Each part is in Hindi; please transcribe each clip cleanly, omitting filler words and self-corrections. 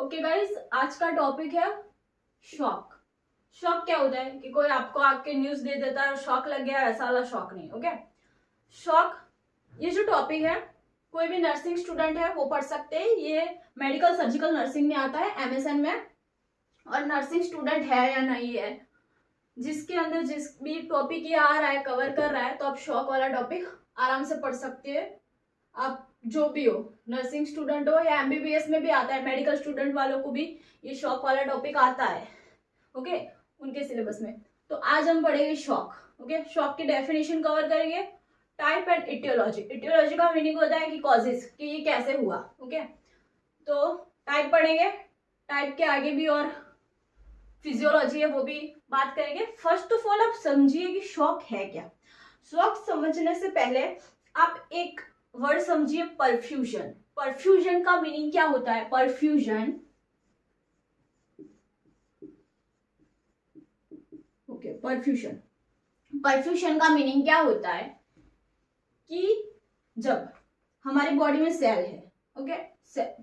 ओके गाइस, आज का टॉपिक है शॉक। शॉक क्या होता है कि कोई आपको आके न्यूज दे देता है और शॉक लग गया, ऐसा वाला शॉक नहीं। ओके, शॉक ये जो टॉपिक है कोई भी नर्सिंग स्टूडेंट है वो पढ़ सकते हैं। ये मेडिकल सर्जिकल नर्सिंग में आता है एमएसएन में, और नर्सिंग स्टूडेंट है या नहीं है, जिसके अंदर जिस भी टॉपिक ये आ रहा है कवर कर रहा है, तो आप शॉक वाला टॉपिक आराम से पढ़ सकते हैं। आप जो भी हो, नर्सिंग स्टूडेंट हो या एमबीबीएस में भी आता है, मेडिकल स्टूडेंट वालों को भी ये शॉक वाला टॉपिक आता है। ओके, उनके सिलेबस में। तो आज हम पढ़ेंगे शॉक। ओके, शॉक की डेफिनेशन कवर करेंगे, टाइप एंड इटियोलॉजी। इटियोलॉजी का मीनिंग होता है कि कॉजेस, कि ये कैसे हुआ। ओके, तो टाइप पढ़ेंगे, टाइप के आगे भी और फिजियोलॉजी है वो भी बात करेंगे। फर्स्ट ऑफ ऑल आप समझिए कि शॉक है क्या। शॉक समझने से पहले आप एक वर्ड समझिए, परफ्यूजन। परफ्यूजन का मीनिंग क्या होता है? Perfusion, okay, perfusion. परफ्यूजन का मीनिंग क्या होता है कि जब हमारी बॉडी में सेल है, ओके,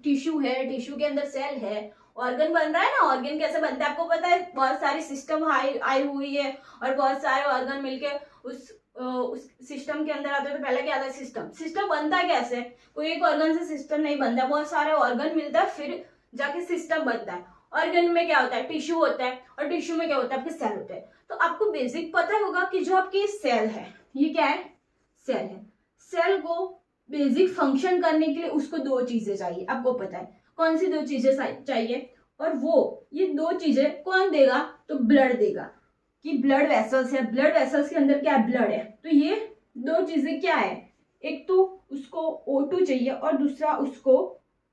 टिश्यू है, टिश्यू के अंदर सेल है, ऑर्गन बन रहा है ना। ऑर्गन कैसे बनता है आपको पता है? बहुत सारी सिस्टम आई हुई है और बहुत सारे ऑर्गन मिलके उस सिस्टम के अंदर आते हैं। तो पहले क्या आता है? सिस्टम। सिस्टम बनता है कैसे? कोई एक ऑर्गन से सिस्टम नहीं बनता, बहुत सारे ऑर्गन मिलता है फिर जाके सिस्टम बनता है। ऑर्गन में क्या होता है? टिश्यू होता है, और टिश्यू में क्या होता है? आपके सेल होते हैं। तो आपको बेसिक पता होगा कि जो आपकी सेल है, ये क्या है? सेल है। सेल को बेसिक फंक्शन करने के लिए उसको दो चीजें चाहिए। आपको पता है कौन सी दो चीजें चाहिए? और वो ये दो चीजें कौन देगा? तो ब्लड देगा। कि ब्लड वेसल्स है, ब्लड वेसल्स के अंदर क्या है? ब्लड है। तो ये दो चीजें क्या है? एक तो उसको O2 चाहिए और दूसरा उसको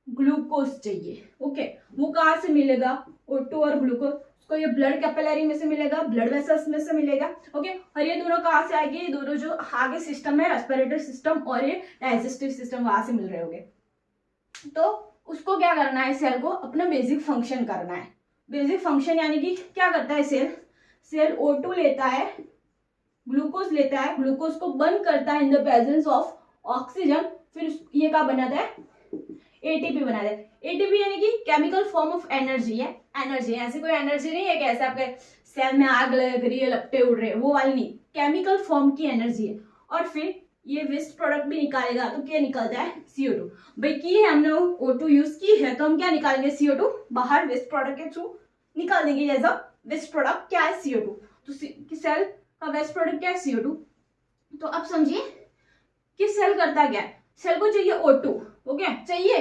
ग्लूकोज चाहिए। ओके, वो कहाँ से मिलेगा? O2 और ग्लूकोज उसको ये ब्लड कैपिलरी में से मिलेगा, ब्लड वेसल्स में से मिलेगा। ओके, और ये दोनों कहाँ से आएंगे? ये दोनों जो आगे सिस्टम है, रेस्पिरेटरी सिस्टम और ये डाइजेस्टिव सिस्टम, वहां से मिल रहे होंगे। तो उसको क्या करना है? सेल को अपना बेसिक फंक्शन करना है। बेसिक फंक्शन यानी कि क्या करता है सेल? सेल O2 लेता है, ग्लूकोज लेता है, ग्लूकोज को बर्न करता है in the presence of oxygen, फिर ये क्या बनाता है? एटीपी बनाता है। एटीपी यानी कि केमिकल फॉर्म ऑफ एनर्जी है। एनर्जी ऐसी कोई एनर्जी नहीं है कि ऐसे आपके सेल में आग लग रही है, लपटे उड़ रहे हैं, वो वाली नहीं। केमिकल फॉर्म की एनर्जी है। और फिर ये वेस्ट प्रोडक्ट भी निकालेगा, तो क्या निकलता है? CO2। भाई की है हमने O2 यूज की है, तो हम क्या निकालेंगे? CO2 बाहर वेस्ट प्रोडक्ट के थ्रू निकाल देंगे। एज अ वेस्ट प्रोडक्ट क्या है? CO2। तो सेल का वेस्ट प्रोडक्ट क्या है? CO2। तो अब समझिए कि सेल करता क्या है? सेल को चाहिए O2। ओके, चाहिए।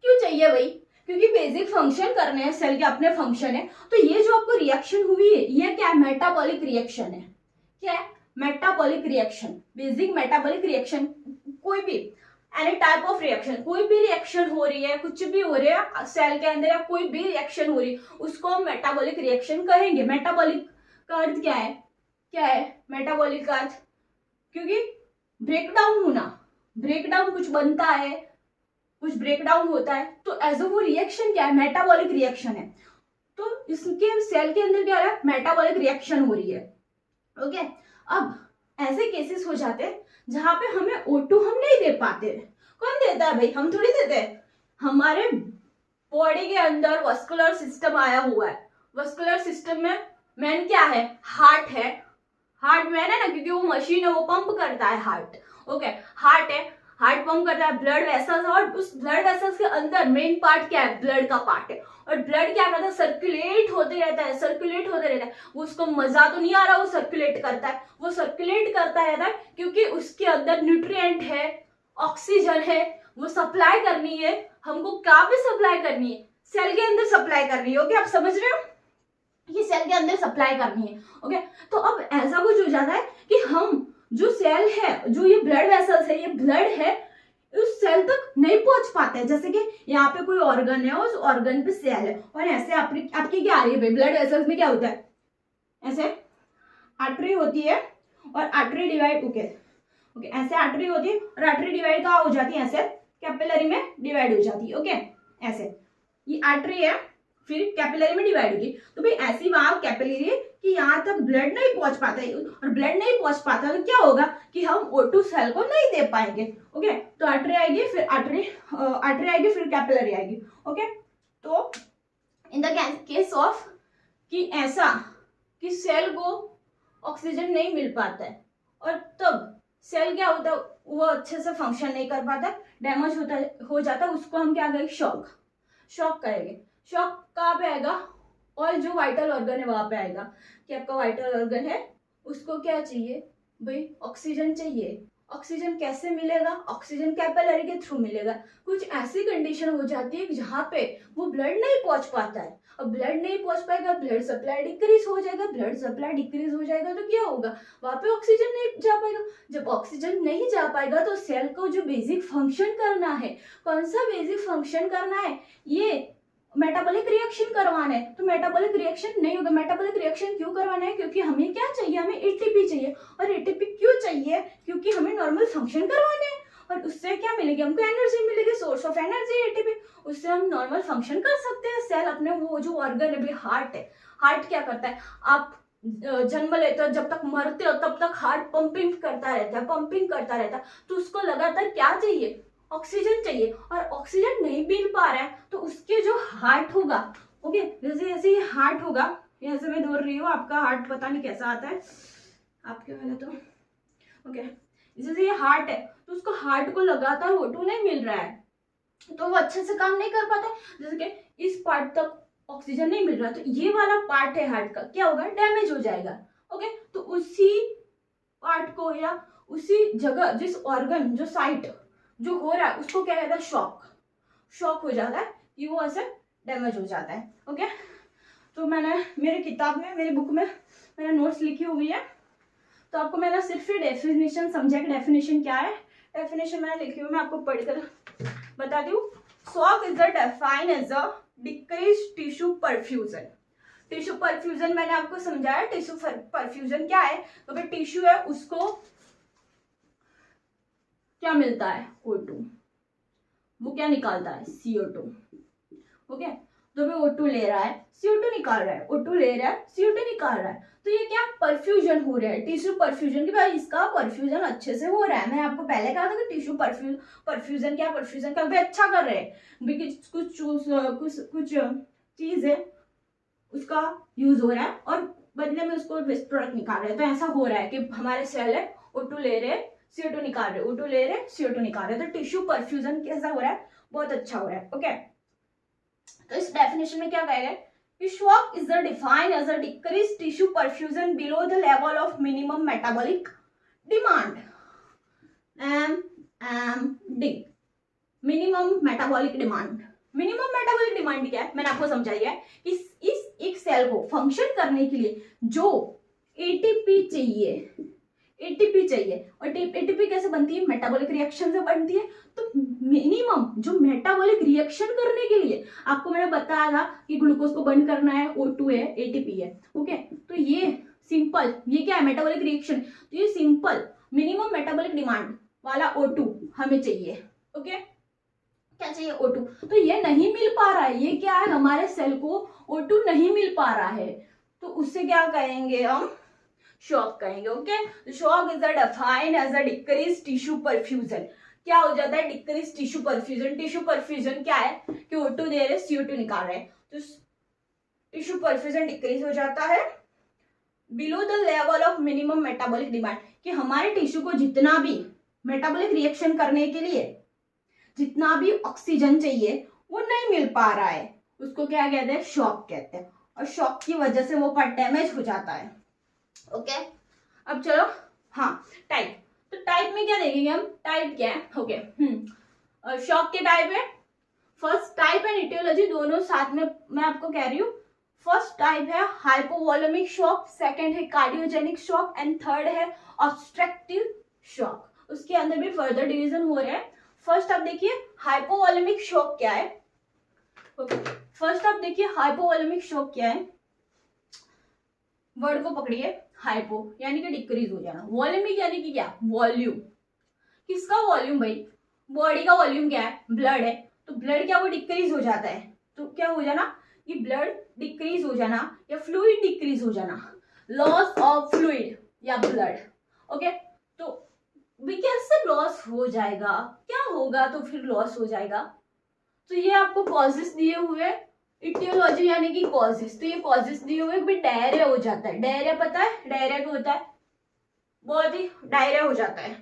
क्यों चाहिए भाई? क्योंकि बेसिक फंक्शन करने हैं, सेल के अपने फंक्शन है। तो ये जो आपको रिएक्शन हुई है, ये क्या है? मेटाबॉलिक रिएक्शन है। क्या है? Metabolic reaction, basic metabolic reaction. कोई भी एनी टाइप ऑफ रिएक्शन, कोई भी रिएक्शन हो रही है, कुछ भी हो रहा है सेल के अंदर, या कोई भी रिएक्शन हो रही है, उसको हम मेटाबॉलिक रिएक्शन कहेंगे। मेटाबॉलिक का अर्थ क्या है? क्या है मेटाबॉलिक का अर्थ? क्योंकि ब्रेकडाउन होना, ब्रेकडाउन कुछ बनता है, कुछ ब्रेकडाउन होता है, तो एज वो रिएक्शन क्या है? मेटाबॉलिक रिएक्शन है। तो इसके सेल के अंदर क्या हो रहा है? मेटाबॉलिक रिएक्शन हो रही है। ओके, अब ऐसे केसेस हो जाते हैं जहां पे हमें O2 हम नहीं दे पाते। कौन देता है भाई? हम थोड़ी देते हैं। हमारे बॉडी के अंदर वस्कुलर सिस्टम आया हुआ है। वस्कुलर सिस्टम में मेन क्या है? हार्ट है। हार्ट मैन है ना, क्योंकि वो मशीन है, वो पंप करता है हार्ट। ओके, हार्ट है, हार्ट पंप करता है ब्लड वेसल्स, और उस ब्लड वेसल्स के अंदर मेन पार्ट क्या है? ब्लड का पार्ट है। और ब्लड क्या करता है? सर्कुलेट होते रहता है, सर्कुलेट होते रहता है। वो उसको मजा तो नहीं आ रहा, वो सर्कुलेट करता है, वो सर्कुलेट करता रहता है, क्योंकि उसके अंदर न्यूट्रिएंट है, ऑक्सीजन है, वो सप्लाई करनी है। हमको कहाँ पे सप्लाई करनी है? सेल के अंदर सप्लाई करनी है। ओके, आप समझ रहे हो? ये सेल के अंदर सप्लाई करनी है। ओके, तो अब ऐसा कुछ हो जाता है कि हम जो सेल है, जो ये ब्लड वेसल्स है, ये ब्लड है, उस सेल तक नहीं पहुंच पाते हैं। जैसे कि यहाँ पे कोई ऑर्गन है, उस ऑर्गन पे सेल है, और ऐसे आपकी क्या आ रही है भाई? ब्लड वेसल्स में क्या होता है? ऐसे आर्टरी होती है, और आर्टरी डिवाइड, ओके, ऐसे आर्टरी होती है, और आर्टरी डिवाइड कहाँ हो जाती है? ऐसे कैपिलरी में डिवाइड हो जाती है। ओके, ऐसे ये आर्टरी है, फिर कैपिलरी में डिवाइड होगी। तो भाई ऐसी वहां कैपिलरी है कि यहाँ तक ब्लड नहीं पहुंच पाता है, और ब्लड नहीं पहुंच पाता तो क्या होगा कि हम O2 सेल को नहीं दे पाएंगे। ओके, तो आर्टरी आएगी, फिर आर्टरी आएगी, फिर कैपिलरी आएगी। ओके, तो इन द केस ऑफ कि ऐसा कि सेल को ऑक्सीजन नहीं मिल पाता है और तब सेल क्या होता है, वो अच्छे से फंक्शन नहीं कर पाता, डैमेज हो जाता है, उसको हम क्या कहेंगे, शॉक कहेंगे। शॉक कहाँ पे आएगा, और जो वाइटल ऑर्गन है वहां पे आएगा कि आपका वाइटल ऑर्गन है, उसको क्या चाहिए भाई, ऑक्सीजन चाहिए। ऑक्सीजन कैसे मिलेगा, ऑक्सीजन कैपिलरी के थ्रू मिलेगा। कुछ ऐसी कंडीशन हो जाती है जहाँ पे वो ब्लड नहीं पहुंच पाता है, और ब्लड नहीं पहुंच पाएगा, ब्लड सप्लाई डिक्रीज हो जाएगा, ब्लड सप्लाई डिक्रीज हो जाएगा तो क्या होगा, वहां पे ऑक्सीजन नहीं जा पाएगा। जब ऑक्सीजन नहीं जा पाएगा तो सेल को जो बेसिक फंक्शन करना है, कौन सा बेसिक फंक्शन करना है, ये मेटाबॉलिक रिएक्शन करवाना है, तो मेटाबॉलिक रिएक्शन नहीं होगा। मेटाबॉलिक रिएक्शन क्यों करवाना है, क्योंकि हमें क्या चाहिए, हमें एटीपी चाहिए। और एटीपी क्यों चाहिए, क्योंकि हमें नॉर्मल फंक्शन करवाने हैं, और उससे क्या मिलेगी, हमको एनर्जी मिलेगी, सोर्स ऑफ एनर्जी एटीपी, उससे हम नॉर्मल फंक्शन कर सकते हैं। सेल अपने वो जो ऑर्गन है, हार्ट है, हार्ट क्या करता है, आप जन्म लेते हो, जब तक मरते हो तब तक हार्ट पंपिंग करता रहता है, तो उसको लगातार क्या चाहिए, ऑक्सीजन चाहिए, और ऑक्सीजन नहीं मिल पा रहा है तो उसके जो हार्ट होगा, ओके, जैसे जैसे ये हार्ट होगा, यहाँ से मैं दौड़ रही हूँ, आपका हार्ट पता नहीं कैसा आता है आपके वाला तो, ओके, जैसे ये हार्ट है तो उसको हार्ट को लगातार O2 नहीं मिल रहा है, तो वो अच्छे से काम नहीं कर पाता, जैसे कि इस पार्ट तक ऑक्सीजन नहीं मिल रहा, तो ये वाला पार्ट है हार्ट का, क्या होगा, डैमेज हो जाएगा। ओके, तो उसी पार्ट को या उसी जगह, जिस ऑर्गन, जो साइट जो हो रहा है, उसको क्या कहता है, शॉक हो जाता है कि वो ऐसे डैमेज हो जाता है। ओके, तो मैंने मेरी किताब में, मेरी बुक में मैंने नोट्स लिखी हुई है, तो आपको मैंने सिर्फ ये डेफिनेशन समझा कि डेफिनेशन क्या है। डेफिनेशन मैंने लिखी हुई, मैं आपको पढ़कर बता दूं। Shock is defined as a decrease tissue perfusion. Tissue perfusion मैंने आपको समझाया, टिश्यू परफ्यूजन क्या है, तो अगर टिश्यू है उसको क्या मिलता है, O2, वो क्या निकालता है, CO2। ओके, तो मैं O2 ले रहा है, CO2 निकाल रहा है, O2 ले रहा है, CO2 निकाल रहा है, तो ये क्या परफ्यूजन हो रहा है, टिश्यू परफ्यूजन की भाई, इसका परफ्यूजन अच्छे से हो रहा है। मैं आपको पहले कहा था कि टिश्यू परफ्यूजन क्या, परफ्यूजन का भी अच्छा कर रहे हैं, कुछ चीज है उसका यूज हो रहा है और बदले में उसको वेस्ट प्रोडक्ट निकाल रहे हैं, तो ऐसा हो रहा है कि हमारे सेल है, O2 ले रहे हैं, CO2 निकाल रहे, O2 ले रहे, CO2 निकाल रहे, तो टिश्यू परफ्यूजन कैसा हो रहा है, बहुत अच्छा हो रहा है। ओके, तो इस डेफिनेशन में क्या कहेगा, shock is defined as a decrease tissue perfusion below the level of minimum metabolic demand, MMD, minimum metabolic demand. Minimum metabolic demand क्या है, मैंने आपको समझाई है, इस एक सेल को फंक्शन करने के लिए जो एटीपी चाहिए, और एटीपी कैसे बनती है, मेटाबॉलिक रिएक्शन से बनती है। तो मिनिमम जो मेटाबॉलिक रिएक्शन करने के लिए आपको मैंने बताया था कि ग्लूकोज को बर्न करना है, O2 है, एटीपी है। ओके, तो ये सिंपल, ये क्या है, मेटाबॉलिक रिएक्शन, तो ये सिंपल मिनिमम मेटाबॉलिक डिमांड वाला O2 हमें चाहिए। ओके, क्या चाहिए, O2, तो ये नहीं मिल पा रहा है, ये क्या है, हमारे सेल को O2 नहीं मिल पा रहा है, तो उससे क्या कहेंगे हम, शॉक कहेंगे। Okay, shock is defined as a decrease tissue perfusion. क्या हो जाता है, decrease tissue perfusion. Tissue perfusion क्या है कि O2 दे रहे, CO2 निकाल रहे, तो टिश्यू परफ्यूजन डिक्रीज हो जाता है below the level of minimum metabolic demand, कि हमारे टिश्यू को जितना भी मेटाबॉलिक रिएक्शन करने के लिए जितना भी ऑक्सीजन चाहिए वो नहीं मिल पा रहा है, उसको क्या कहते हैं, शॉक कहते हैं, और शॉक की वजह से वो पार्ट डैमेज हो जाता है। ओके, अब चलो, हाँ, टाइप, तो टाइप में क्या देखेंगे हम, टाइप क्या है। ओके, शॉक के टाइप है, फर्स्ट टाइप एंड इटियोलॉजी दोनों साथ में मैं आपको कह रही हूँ। फर्स्ट टाइप है हाइपोवॉलेमिक शॉक, सेकंड है कार्डियोजेनिक शॉक, एंड थर्ड है ऑब्स्ट्रक्टिव शॉक। उसके अंदर भी फर्दर डिवीजन हो रहा है। फर्स्ट आप देखिए हाइपोवॉलेमिक शॉक क्या है। ओके, फर्स्ट आप देखिए हाइपोवॉलेमिक शॉक क्या है, वर्ड को पकड़िए, हाइपो यानी कि डिक्रीज हो जाना, वॉल्यूमिक यानी कि क्या, वॉल्यूम। किसका वॉल्यूम भाई, बॉडी का वॉल्यूम क्या है, ब्लड है, तो ब्लड क्या वो डिक्रीज हो जाता है, तो क्या हो जाना, कि ब्लड डिक्रीज हो जाना या फ्लूइड डिक्रीज हो जाना, लॉस ऑफ फ्लूइड या ब्लड। ओके, तो कैसे लॉस हो जाएगा, क्या होगा तो फिर लॉस हो जाएगा, तो ये आपको कॉजेस दिए हुए इटियोलॉजी यानी कि कॉजेस, तो ये कॉजेस दिए हुए भी डायरिया हो जाता है। डायरिया पता है डायरिया क्या होता है, बहुत ही डायरिया हो जाता है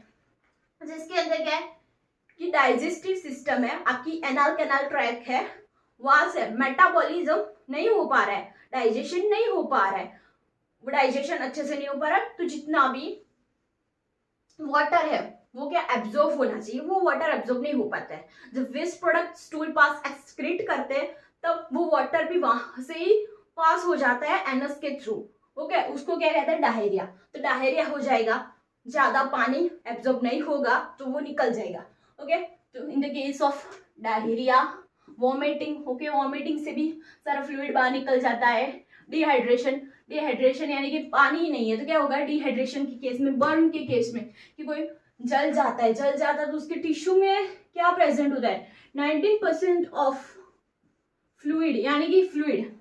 जिसके अंदर क्या है कि डाइजेस्टिव सिस्टम है, आपकी एनाल कैनाल ट्रैक है, वहां से मेटाबॉलिज्म नहीं हो पा रहा है, डाइजेशन नहीं हो पा रहा है, वो डाइजेशन अच्छे से नहीं हो पा रहा है, तो जितना भी वाटर है वो क्या एब्जॉर्ब होना चाहिए, वो वाटर एब्जॉर्ब नहीं हो पाता है। जब waste product stool pass excrete करते हैं तब वो वाटर भी वहां से ही पास हो जाता है एनस के थ्रू। ओके, उसको क्या कहते हैं डायरिया। तो डायरिया हो जाएगा, ज्यादा पानी एब्जॉर्ब नहीं होगा तो वो निकल जाएगा। ओके, तो in the case of diarrhoea, vomiting, okay, vomiting से भी सारा फ्लूइड बाहर निकल जाता है। डिहाइड्रेशन, डिहाइड्रेशन यानी कि पानी ही नहीं है तो क्या होगा डिहाइड्रेशन के केस में, बर्न के केस में कि कोई जल जाता है, जल जाता है तो उसके टिश्यू में क्या प्रेजेंट होता है 19% ऑफ फ्लूइड, यानी कि फ्लूइड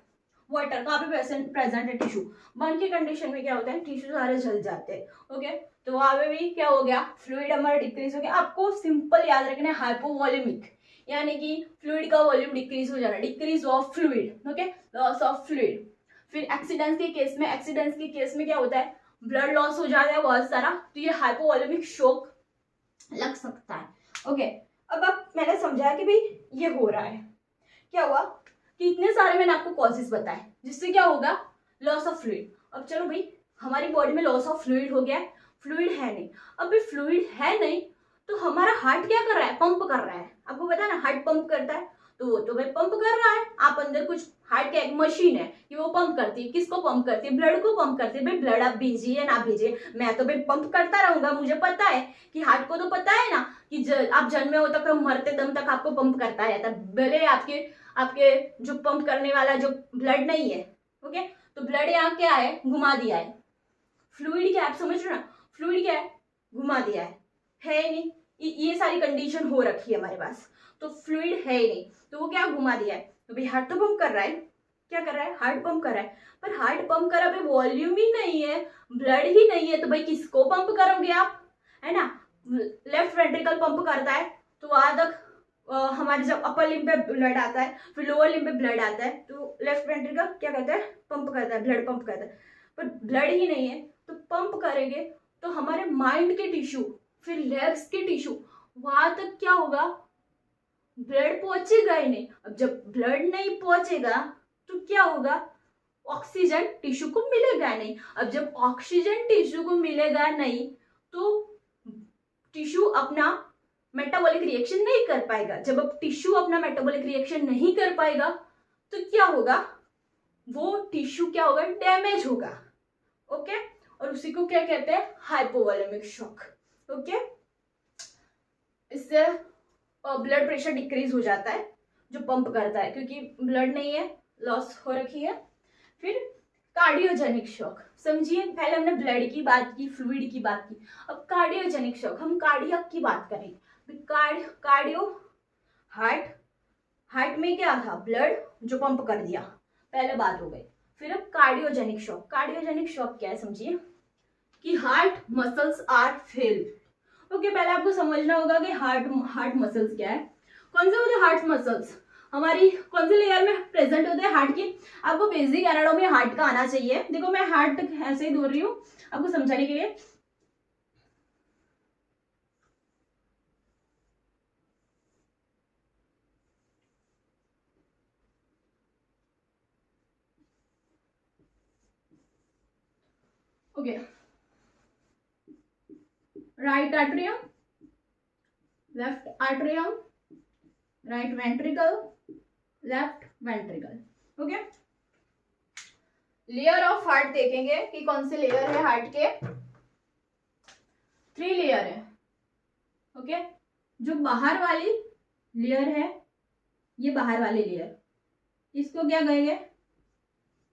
वाटर कहाँ पे प्रेजेंट है टिश्यू। बर्न की कंडीशन में क्या होता है टिश्यू सारे जल जाते हैं। ओके, तो वहां पे भी क्या हो गया फ्लूइड हमारा डिक्रीज हो गया। आपको सिंपल याद रखना है हाइपोवॉल्यूमिक, यानी कि फ्लूइड का वॉल्यूम डिक्रीज हो जाना, decrease of fluid. Okay, loss of fluid. फिर एक्सीडेंट के केस में, एक्सीडेंट के केस में क्या होता है ब्लड लॉस हो जाता है बहुत सारा, तो ये हाइपोवॉल्यूमिक शॉक लग सकता है। ओके, अब मैंने समझाया कि भाई ये हो रहा है, क्या हुआ कि इतने सारे मैंने आपको कॉजेस बताए जिससे क्या होगा लॉस ऑफ फ्लूइड। अब चलो भाई हमारी बॉडी में लॉस ऑफ फ्लूइड हो गया, फ्लूइड है नहीं। अब भी फ्लूइड है नहीं तो हमारा हार्ट क्या कर रहा है, पंप कर रहा है। आपको पता है ना हार्ट पंप करता है, तो वो तो भाई पंप कर रहा है। आप अंदर कुछ हार्ट का एक मशीन है कि वो पंप करती है, किसको पंप करती है, ब्लड को पंप करती है। भाई ब्लड आप भेजिए ना भेजिए, मैं तो भाई पंप करता रहूंगा। मुझे पता है कि हार्ट को तो पता है ना कि आप जन्मे हो तक मरते दम तक आपको पंप करता रहता है, भले आपके आपके जो पंप करने वाला जो ब्लड नहीं है। ओके, तो ब्लड यहाँ क्या है घुमा दिया है, फ्लूइड क्या है आप समझ रहे हो ना, फ्लूइड क्या है घुमा दिया है ही नहीं। ये सारी कंडीशन हो रखी है हमारे पास, तो फ्लूइड है ही नहीं तो वो क्या घुमा दिया है। तो भाई हार्ट तो पंप कर रहा है, क्या कर रहा है हार्ट पंप कर रहा है, पर हार्ट पंप कर रहा है वॉल्यूम ही नहीं है, ब्लड ही नहीं है, तो भाई किसको पंप करोगे आप, है ना। लेफ्ट वेंट्रिकल पंप करता है तो वहां तक हमारे जब अपर लिम्ब पे ब्लड आता है, फिर लोअर लिम्ब पे ब्लड आता है, तो लेफ्ट वेंट्रिकल क्या करता है पंप करता है, ब्लड पंप करता है, पर ब्लड ही नहीं है तो पंप करेंगे तो हमारे माइंड के टिश्यू, फिर लेग्स के टिश्यू, वहां तक क्या होगा ब्लड पहुंचेगा ही नहीं। अब जब ब्लड नहीं पहुंचेगा तो क्या होगा ऑक्सीजन टिश्यू को मिलेगा नहीं। अब जब ऑक्सीजन टिश्यू को मिलेगा नहीं तो टिश्यू अपना मेटाबॉलिक रिएक्शन नहीं कर पाएगा। जब अब टिश्यू अपना मेटाबॉलिक रिएक्शन नहीं कर पाएगा तो क्या होगा वो टिश्यू क्या होगा डैमेज होगा। ओके, और उसी को क्या कहते हैं हाइपोवॉल्यूमिक शॉक। ओके, इससे ब्लड प्रेशर डिक्रीज हो जाता है जो पंप करता है, क्योंकि ब्लड नहीं है लॉस हो रखी है। फिर कार्डियोजेनिक शॉक, समझिए पहले हमने ब्लड की बात की, फ्लूइड की बात की, अब कार्डियोजेनिक शॉक, हम कार्डियक की बात करेंगे। कार्डियो हार्ट में क्या था ब्लड जो पंप कर दिया, पहले बात हो गई। फिर अब कार्डियोजेनिक शॉक, कार्डियोजेनिक शॉक क्या है समझिए कि heart muscles are failed. Okay, पहले आपको समझना होगा कि हार्ट मसल्स क्या है। कौन से होते हैं हार्ट मसल्स, हमारी कौन से लेयर में प्रेजेंट होते हैं हार्ट की। आपको बेसिक एनाटॉमी हार्ट का आना चाहिए। देखो मैं हार्ट ऐसे ही दौड़ रही हूँ आपको समझाने के लिए। Okay, right atrium, left atrium, right ventricle, left ventricle. Okay, layer of heart देखेंगे कि कौन से लेयर है हार्ट के, 3 लेयर है। ओके, जो बाहर वाली लेयर है ये बाहर वाली लेयर, इसको क्या कहेंगे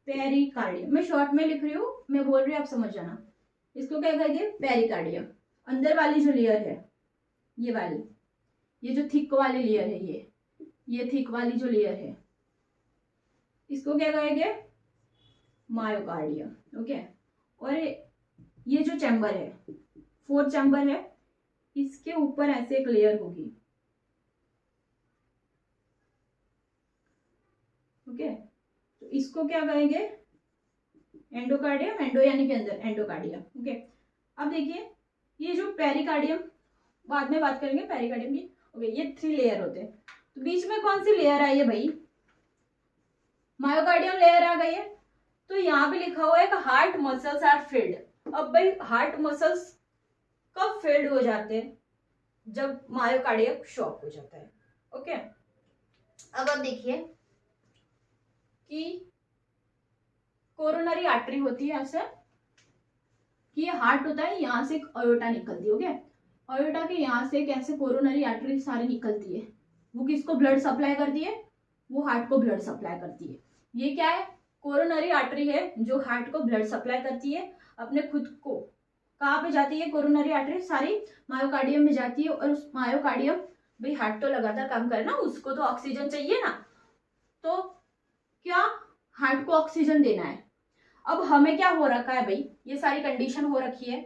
पेरिकार्डियम। मैं शॉर्ट में लिख रही हूँ, मैं बोल रही हूँ आप समझ जाना। इसको क्या कहेंगे पेरिकार्डियम। अंदर वाली जो लेयर है ये वाली, ये जो थिक वाली लेयर है ये थिक वाली जो लेयर है इसको क्या कहेंगे मायोकार्डियम। ओके, और ये जो चैम्बर है 4 चैम्बर है, इसके ऊपर ऐसे एक लेयर होगी। ओके, तो इसको क्या कहेंगे, एंडोकार्डियम, एंडो यानी कि अंदर, एंडोकार्डियम। ओके, अब देखिए ये जो पेरिकार्डियम, बाद में बात करेंगे पेरिकार्डियम की। ओके, ये 3 लेयर होते हैं, तो बीच में कौन सी लेयर आई है भाई, मायोकार्डियम लेयर आ गई है। तो यहाँ पे लिखा हुआ है कि हार्ट मसल्स आर फिल्ड। अब भाई हार्ट मसल्स कब फिल्ड हो जाते हैं, जब मायोकार्डियम शॉक हो जाता है। ओके, अब आप देखिए कि कोरोनरी आर्टरी होती है ऐसे कि ये हार्ट होता है, यहाँ से एक अयोटा निकलती है। ओके, अयोटा के यहाँ से कैसे कोरोनरी आर्टरी सारी निकलती है, वो किसको ब्लड सप्लाई करती है, वो हार्ट को ब्लड सप्लाई करती है। ये क्या है, कोरोनरी आर्टरी है जो हार्ट को ब्लड सप्लाई करती है अपने खुद को। कहाँ पे जाती है कोरोनरी आर्टरी, सारी मायोकार्डियम में जाती है, और उस मायोकार्डियम, भाई हार्ट तो लगातार काम करे ना, उसको तो ऑक्सीजन चाहिए ना, तो क्या हार्ट को ऑक्सीजन देना है। अब हमें क्या हो रखा है भाई, ये सारी कंडीशन हो रखी है।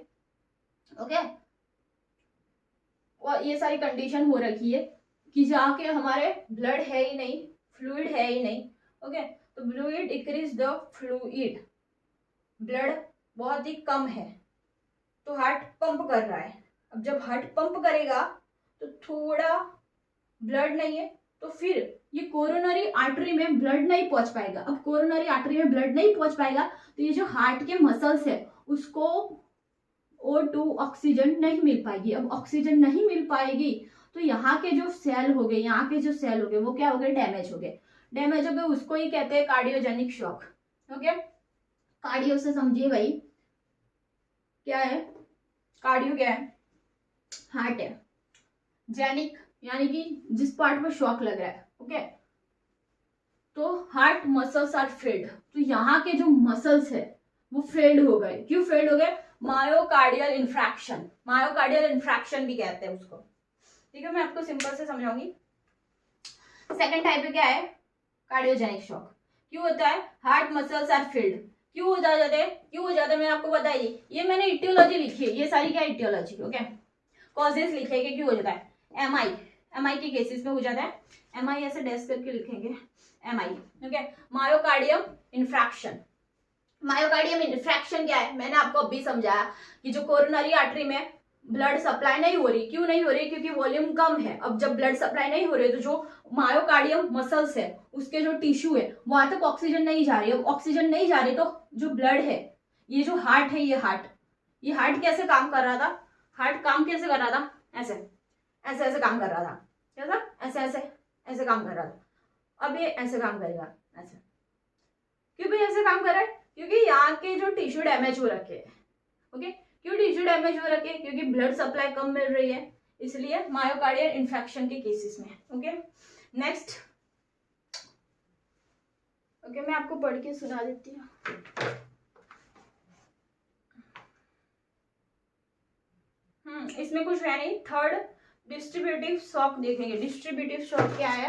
ओके, और ये सारी कंडीशन हो रखी है कि जाके हमारे ब्लड है ही नहीं, फ्लूइड है ही नहीं। ओके, तो fluid decrease the fluid, blood बहुत ही कम है, तो हार्ट पंप कर रहा है। अब जब हार्ट पंप करेगा तो थोड़ा ब्लड नहीं है, तो फिर ये कोरोनरी आर्टरी में ब्लड नहीं पहुंच पाएगा। अब कोरोनरी आर्टरी में ब्लड नहीं पहुंच पाएगा तो ये जो हार्ट के मसल्स है उसको O2 ऑक्सीजन नहीं मिल पाएगी। अब ऑक्सीजन नहीं मिल पाएगी तो यहाँ के जो सेल हो गए, यहाँ के जो सेल हो गए वो क्या हो गए, डैमेज हो गए। डैमेज हो गए, उसको ही कहते हैं कार्डियोजेनिक शॉक। ओके, कार्डियो से समझिए भाई क्या है, कार्डियो क्या है, हार्ट है, जेनिक यानी कि जिस पार्ट में शॉक लग रहा है। ओके, तो हार्ट मसल्स आर फेल्ड, तो यहाँ के जो मसल्स है वो फेल्ड हो गए। क्यों फेल्ड हो गए, मायोकार्डियल इन्फ्रैक्शन, मायोकार्डियल इन्फ्रैक्शन भी कहते हैं उसको। ठीक है, मैं आपको सिंपल से समझाऊंगी। सेकंड टाइप पे क्या है, कार्डियोजेनिक शॉक। क्यों होता है, हार्ट मसल्स आर फेल्ड, क्यों हो जाते हैं, क्यों हो जाता है, मैंने आपको बताइए, ये मैंने इटियोलॉजी लिखी है, ये सारी क्या इटियोलॉजी। ओके, कॉजेस लिखे कि क्यों हो जाता है, एमआई के केसेस में हो जाता है, एमआई ऐसे डैश करके लिखेंगे, MI. Okay, myocardium infarction. Myocardium infarction क्या है, मैंने आपको अभी समझाया कि जो कोरोनरी आर्टरी में ब्लड सप्लाई नहीं हो रही, क्यों नहीं हो रही, क्योंकि वॉल्यूम कम है। अब जब ब्लड सप्लाई नहीं हो रही तो जो मायोकार्डियम मसल्स है उसके जो टिश्यू है वहां तक ऑक्सीजन नहीं जा रही। अब ऑक्सीजन नहीं जा रही तो जो ब्लड है, ये जो हार्ट है, ये हार्ट कैसे काम कर रहा था, हार्ट काम कैसे कर रहा था, ऐसे ऐसे ऐसे काम कर रहा था, कैसा, ऐसे ऐसे ऐसे काम कर रहा था। अब ये ऐसे काम करेगा, ऐसे। क्यों भाई ऐसे काम कर रहा है, क्योंकि यहाँ के जो टिश्यू डैमेज हो रखे हैं। ओके, क्यों टिश्यू डैमेज हो रखे हैं, क्योंकि ब्लड सप्लाई कम मिल रही है, इसलिए मायोकार्डियल इन्फेक्शन के केसेस में। Okay, next. ओके, मैं आपको पढ़ के सुना देती हूँ। इसमें कुछ है नहीं। थर्ड डिस्ट्रीब्यूटिव शॉक देखेंगे। डिस्ट्रीब्यूटिव शॉक क्या है,